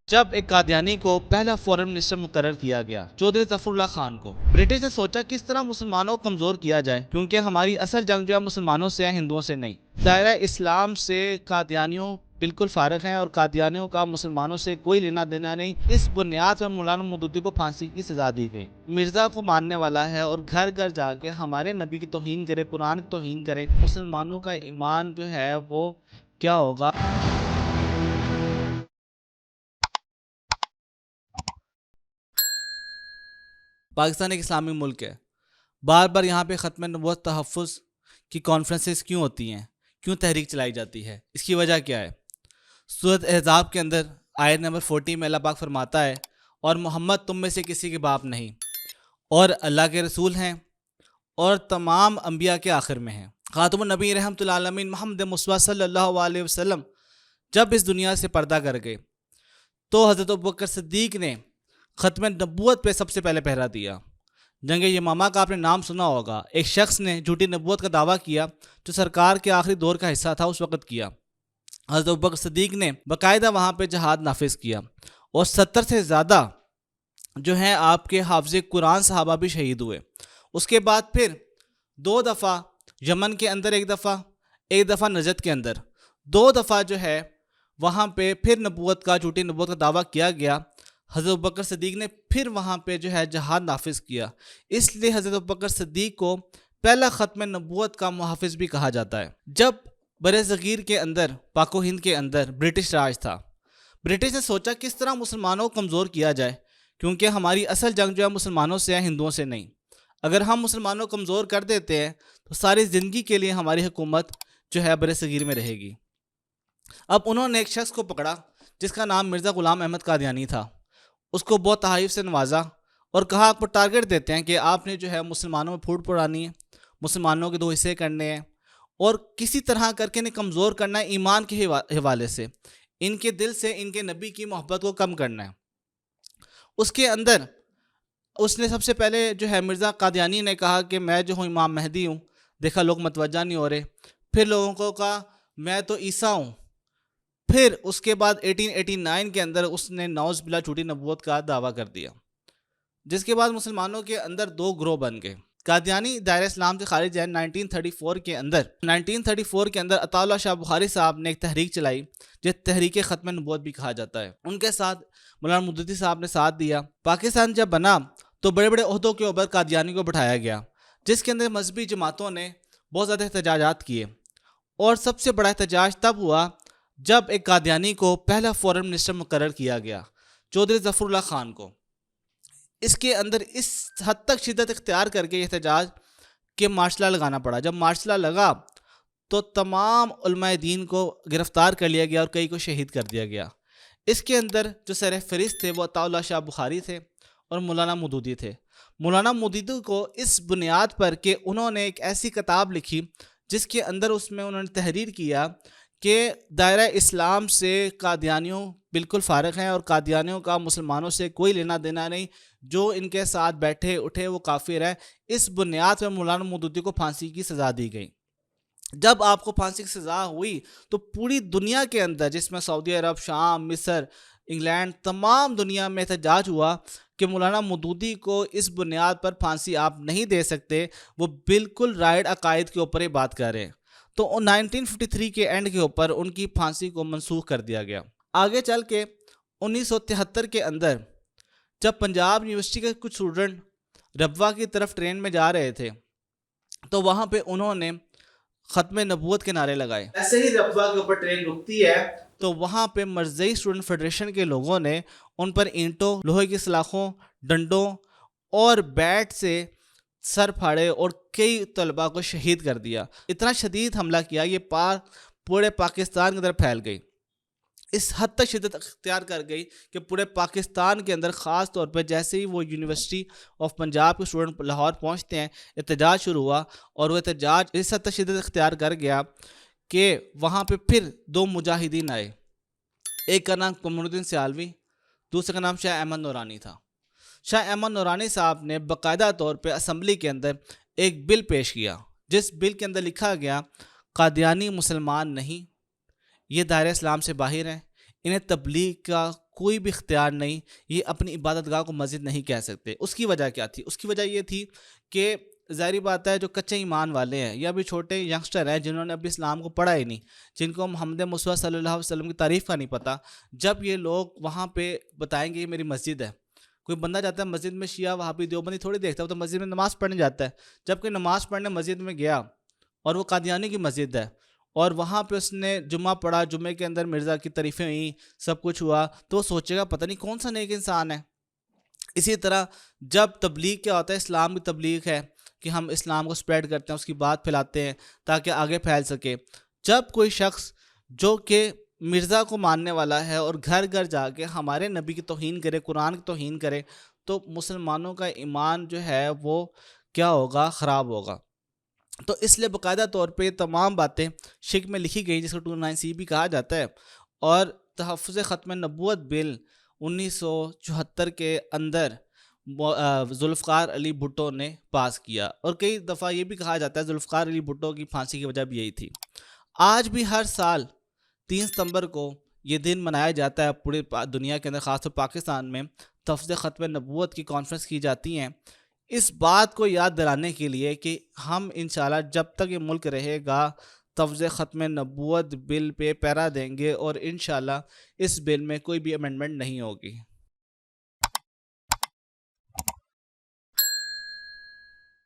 جب ایک قادیانی کو پہلا فورن منسٹر مقرر کیا گیا چودھری ظفر اللہ خان کو، برٹش نے سوچا کس طرح مسلمانوں کو کمزور کیا جائے، کیونکہ ہماری اصل جنگ جو ہے مسلمانوں سے ہے، ہندوؤں سے نہیں۔ دائرہ اسلام سے قادیانیوں بالکل فارغ ہیں اور قادیانیوں کا مسلمانوں سے کوئی لینا دینا نہیں۔ اس بنیاد پر مولانا مودودی کو پھانسی کی سزا دی گئی۔ مرزا کو ماننے والا ہے اور گھر گھر جا کے ہمارے نبی کی توہین کرے، قرآن کی توہین کرے، مسلمانوں کا ایمان جو ہے وہ کیا ہوگا؟ پاکستان ایک اسلامی ملک ہے، بار بار یہاں پہ ختم نبوت تحفظ کی کانفرنسز کیوں ہوتی ہیں، کیوں تحریک چلائی جاتی ہے؟ اس کی وجہ کیا ہے؟ سورۃ احزاب کے اندر آیت نمبر 40 میں اللہ پاک فرماتا ہے، اور محمد تم میں سے کسی کے باپ نہیں، اور اللہ کے رسول ہیں، اور تمام انبیاء کے آخر میں ہیں۔ خاتم النبی رحمۃ اللہ عالمین محمد مصطفیٰ صلی اللہ علیہ وسلم جب اس دنیا سے پردہ کر گئے تو حضرت ابوبکر صدیق نے ختم نبوت پہ سب سے پہلے پہرا دیا۔ جنگ یمامہ کا آپ نے نام سنا ہوگا، ایک شخص نے جھوٹی نبوت کا دعویٰ کیا جو سرکار کے آخری دور کا حصہ تھا اس وقت کیا۔ حضرت ابوبکر صدیق نے باقاعدہ وہاں پہ جہاد نافذ کیا، اور 70 سے زیادہ جو ہیں آپ کے حافظ قرآن صحابہ بھی شہید ہوئے۔ اس کے بعد پھر 2 دفعہ یمن کے اندر، ایک دفعہ نجد کے اندر، 2 دفعہ جو ہے وہاں پہ پھر نبوت کا، جھوٹی نبوت کا دعویٰ کیا گیا۔ حضرت ابوبکر صدیق نے پھر وہاں پہ جو ہے جہاد نافذ کیا، اس لیے حضرت ابوبکر صدیق کو پہلا ختم نبوت کا محافظ بھی کہا جاتا ہے۔ جب بر صغیر کے اندر، پاک و ہند کے اندر برٹش راج تھا، برٹش نے سوچا کس طرح مسلمانوں کو کمزور کیا جائے، کیونکہ ہماری اصل جنگ جو ہے مسلمانوں سے ہے، ہندوؤں سے نہیں۔ اگر ہم مسلمانوں کو کمزور کر دیتے ہیں تو ساری زندگی کے لیے ہماری حکومت جو ہے بر صغیر میں رہے گی۔ اب انہوں نے ایک شخص کو پکڑا جس کا نام مرزا غلام احمد قادیانی تھا، اس کو بہت تحائف سے نوازا اور کہا آپ کو ٹارگٹ دیتے ہیں کہ آپ نے جو ہے مسلمانوں میں پھوٹ پڑانی ہے، مسلمانوں کے 2 حصے کرنے ہیں، اور کسی طرح کر کے انہیں کمزور کرنا ہے ایمان کے حوالے سے، ان کے دل سے ان کے نبی کی محبت کو کم کرنا ہے۔ اس کے اندر اس نے سب سے پہلے جو ہے مرزا قادیانی نے کہا کہ میں جو ہوں امام مہدی ہوں، دیکھا لوگ متوجہ نہیں ہو رہے، پھر لوگوں کو کہا میں تو عیسیٰ ہوں، پھر اس کے بعد 1889 کے اندر اس نے نعوذ باللہ جھوٹی نبوت کا دعویٰ کر دیا، جس کے بعد مسلمانوں کے اندر 2 گروہ بن گئے۔ قادیانی دائرہ اسلام سے خارج ہے۔ 1934 کے اندر عطا اللہ شاہ بخاری صاحب نے ایک تحریک چلائی جس تحریک ختم نبوت بھی کہا جاتا ہے۔ ان کے ساتھ مولانا مودودی صاحب نے ساتھ دیا۔ پاکستان جب بنا تو بڑے بڑے عہدوں کے اوپر قادیانی کو بٹھایا گیا، جس کے اندر مذہبی جماعتوں نے بہت زیادہ احتجاجات کیے، اور سب سے بڑا احتجاج تب ہوا جب ایک قادیانی کو پہلا فورن منسٹر مقرر کیا گیا، چودھری ظفر اللہ خان کو۔ اس کے اندر اس حد تک شدت اختیار کر کے احتجاج کہ مارشل لا لگانا پڑا۔ جب مارشل لا لگا تو تمام علماء دین کو گرفتار کر لیا گیا اور کئی کو شہید کر دیا گیا۔ اس کے اندر جو سر فہرست تھے وہ عطا اللہ شاہ بخاری تھے اور مولانا مودودی تھے۔ مولانا مودودی کو اس بنیاد پر کہ انہوں نے ایک ایسی کتاب لکھی جس کے اندر اس میں انہوں نے تحریر کیا کہ دائرہ اسلام سے قادیانیوں بالکل فارغ ہیں اور قادیانیوں کا مسلمانوں سے کوئی لینا دینا نہیں، جو ان کے ساتھ بیٹھے اٹھے وہ کافر ہیں۔ اس بنیاد پر مولانا مودودی کو پھانسی کی سزا دی گئی۔ جب آپ کو پھانسی کی سزا ہوئی تو پوری دنیا کے اندر، جس میں سعودی عرب، شام، مصر، انگلینڈ، تمام دنیا میں احتجاج ہوا کہ مولانا مودودی کو اس بنیاد پر پھانسی آپ نہیں دے سکتے، وہ بالکل رائٹ عقائد کے اوپر ہی بات کر رہے ہیں۔ تو 1953 کے اینڈ کے اوپر ان کی پھانسی کو منسوخ کر دیا گیا۔ آگے چل کے 1973 کے اندر جب پنجاب یونیورسٹی کے کچھ اسٹوڈنٹ ربوہ کی طرف ٹرین میں جا رہے تھے تو وہاں پہ انہوں نے ختم نبوت کے نعرے لگائے۔ ایسے ہی ربوہ کے اوپر ٹرین رکتی ہے تو وہاں پہ مرزئی اسٹوڈنٹ فیڈریشن کے لوگوں نے ان پر اینٹوں، لوہے کی سلاخوں، ڈنڈوں اور بیٹ سے سر پھاڑے اور کئی طلباء کو شہید کر دیا۔ اتنا شدید حملہ کیا یہ پورے پاکستان کے اندر پھیل گئی، اس حد تک شدت اختیار کر گئی کہ پورے پاکستان کے اندر، خاص طور پہ جیسے ہی وہ یونیورسٹی آف پنجاب کے اسٹوڈنٹ لاہور پہنچتے ہیں، احتجاج شروع ہوا، اور وہ احتجاج اس حد تک شدت اختیار کر گیا کہ وہاں پہ پھر 2 مجاہدین آئے، ایک کا نام قمر الدین سیالوی، دوسرے کا نام شاہ احمد نورانی تھا۔ شاہ احمد نورانی صاحب نے باقاعدہ طور پہ اسمبلی کے اندر ایک بل پیش کیا، جس بل کے اندر لکھا گیا قادیانی مسلمان نہیں، یہ دائرہ اسلام سے باہر ہیں، انہیں تبلیغ کا کوئی بھی اختیار نہیں، یہ اپنی عبادت گاہ کو مسجد نہیں کہہ سکتے۔ اس کی وجہ کیا تھی؟ اس کی وجہ یہ تھی کہ ظاہری بات ہے جو کچے ایمان والے ہیں یا بھی چھوٹے ینگسٹر ہیں جنہوں نے ابھی اسلام کو پڑھا ہی نہیں، جن کو محمد مصطفیٰ صلی اللہ علیہ وسلم کی تعریف کا نہیں پتہ، جب یہ لوگ وہاں پہ بتائیں گے یہ میری مسجد ہے، کوئی بندہ جاتا ہے مسجد میں، شیعہ وہابی دیوبندی تھوڑی دیکھتا ہے، وہ تو مسجد میں نماز پڑھنے جاتا ہے۔ جب کہ نماز پڑھنے مسجد میں گیا اور وہ قادیانی کی مسجد ہے اور وہاں پہ اس نے جمعہ پڑھا، جمعے کے اندر مرزا کی تعریفیں ہوئیں، سب کچھ ہوا، تو وہ سوچے گا پتہ نہیں کون سا نیک انسان ہے۔ اسی طرح جب تبلیغ کیا ہوتا ہے، اسلام کی تبلیغ ہے کہ ہم اسلام کو سپریڈ کرتے ہیں، اس کی بات پھیلاتے ہیں تاکہ آگے پھیل سکے۔ جب کوئی شخص جو کہ مرزا کو ماننے والا ہے اور گھر گھر جا کے ہمارے نبی کی توہین کرے، قرآن کی توہین کرے، تو مسلمانوں کا ایمان جو ہے وہ کیا ہوگا؟ خراب ہوگا۔ تو اس لیے باقاعدہ طور پہ یہ تمام باتیں شک میں لکھی گئی، جس کو 209C بھی کہا جاتا ہے، اور تحفظ ختم نبوت بل 1974 کے اندر ذوالفقار علی بھٹو نے پاس کیا، اور کئی دفعہ یہ بھی کہا جاتا ہے ذوالفقار علی بھٹو کی پھانسی کی وجہ بھی یہی تھی۔ آج بھی ہر سال 3 ستمبر کو یہ دن منایا جاتا ہے پورے دنیا کے اندر، خاص طور پاکستان میں تحفظ ختم نبوت کی کانفرنس کی جاتی ہیں، اس بات کو یاد دلانے کے لیے کہ ہم انشاءاللہ جب تک یہ ملک رہے گا تحفظ ختم نبوت بل پہ پیرا دیں گے، اور انشاءاللہ اس بل میں کوئی بھی امینڈمنٹ نہیں ہوگی۔